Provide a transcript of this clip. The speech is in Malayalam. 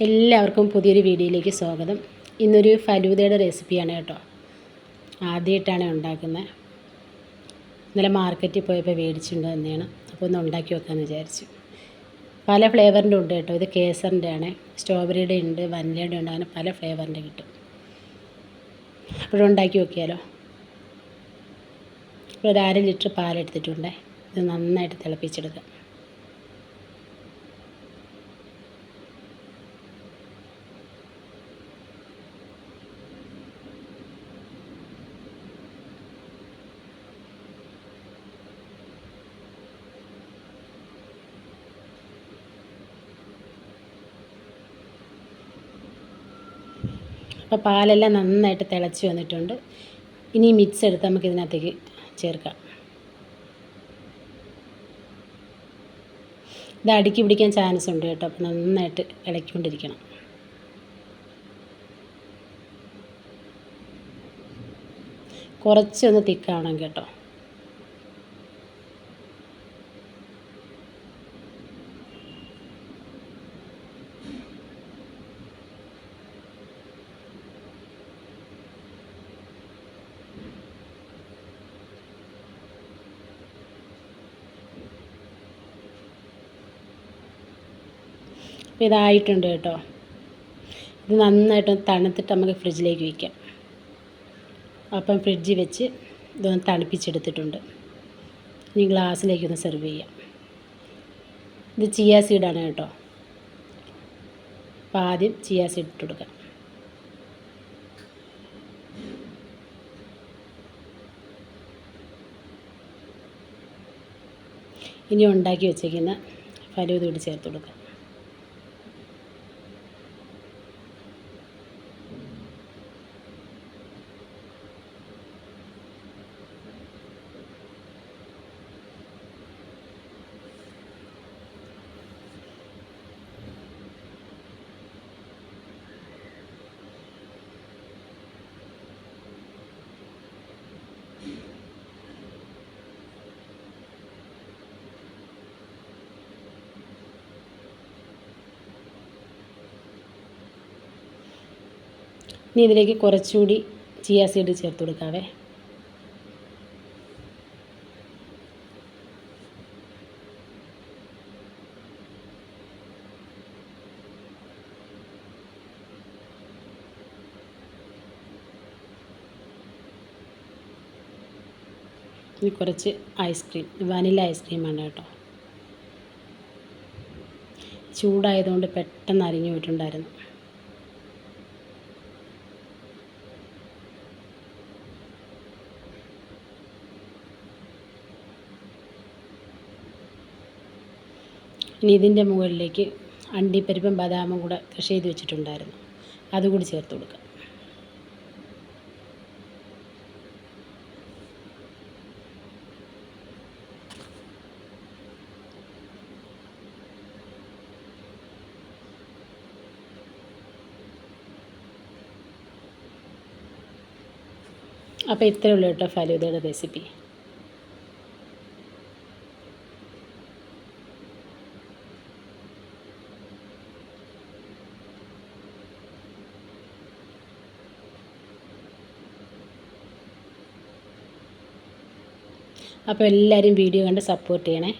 എല്ലാവർക്കും പുതിയൊരു വീഡിയോയിലേക്ക് സ്വാഗതം. ഇന്നൊരു ഫലൂദയുടെ റെസിപ്പിയാണ് കേട്ടോ. ആദ്യമായിട്ടാണ് ഉണ്ടാക്കുന്നത്. ഇന്നലെ മാർക്കറ്റിൽ പോയപ്പോൾ മേടിച്ചുകൊണ്ട് തന്നെയാണ്. അപ്പോൾ ഒന്ന് ഉണ്ടാക്കി വെക്കാമെന്ന് വിചാരിച്ചു. പല ഫ്ലേവറിൻ്റെ ഉണ്ട് കേട്ടോ. ഇത് കേസറിൻ്റെ ആണ്, സ്ട്രോബെറിയുടെ ഉണ്ട്, വനിലയുടെ ഉണ്ട്, അങ്ങനെ പല ഫ്ലേവറിൻ്റെ കിട്ടും. അപ്പോഴുണ്ടാക്കി നോക്കിയാലോ. ഇപ്പോൾ ഒരു 1/2 ലിറ്റർ പാലെടുത്തിട്ടുണ്ട്. ഇത് നന്നായിട്ട് തിളപ്പിച്ചെടുക്കാം. അപ്പോൾ പാലെല്ലാം നന്നായിട്ട് തിളച്ച് വന്നിട്ടുണ്ട്. ഇനി മിക്സ് എടുത്ത് നമുക്ക് ഇതിനകത്തേക്ക് ചേർക്കാം. ഇത് അടുക്കി പിടിക്കാൻ ചാൻസ് ഉണ്ട് കേട്ടോ. അപ്പോൾ നന്നായിട്ട് ഇളക്കിക്കൊണ്ടിരിക്കണം. കുറച്ചൊന്ന് തിക്കാവണം കേട്ടോ. അപ്പോൾ ഇതായിട്ടുണ്ട് കേട്ടോ. ഇത് നന്നായിട്ട് തണുത്തിട്ട് നമുക്ക് ഫ്രിഡ്ജിലേക്ക് വയ്ക്കാം. അപ്പം ഫ്രിഡ്ജിൽ വെച്ച് ഇതൊന്ന് തണുപ്പിച്ചെടുത്തിട്ടുണ്ട്. ഇനി ഗ്ലാസ്സിലേക്കൊന്ന് സെർവ് ചെയ്യാം. ഇത് ചിയ സീഡാണ് കേട്ടോ. അപ്പോൾ ആദ്യം ചിയ സീഡ് ഇട്ട് കൊടുക്കാം. ഇനി ഉണ്ടാക്കി വെച്ചേക്കുന്ന ഫലൂദ കൂടി ചേർത്ത് കൊടുക്കാം. ഇനി ഇതിലേക്ക് കുറച്ചുകൂടി ചിയ സീഡ് ചേർത്ത് കൊടുക്കാവേ. ഇനി കുറച്ച് ഐസ്ക്രീം, വനില ഐസ്ക്രീമാണ് കേട്ടോ. ചൂടായതുകൊണ്ട് പെട്ടെന്ന് അരിഞ്ഞു പോയിട്ടുണ്ടായിരുന്നു. ഇനി ഇതിൻ്റെ മുകളിലേക്ക് അണ്ടിപ്പരിപ്പും ബദാമും കൂടെ കൃഷി ചെയ്ത് വെച്ചിട്ടുണ്ടായിരുന്നു, അതുകൂടി ചേർത്ത് കൊടുക്കാം. അപ്പോൾ ഇത്രയേ ഉള്ളൂ കേട്ടോ ഫലൂദയുടെ റെസിപ്പി. അപ്പോൾ എല്ലാവരും വീഡിയോ കണ്ട് സപ്പോർട്ട് ചെയ്യണേ.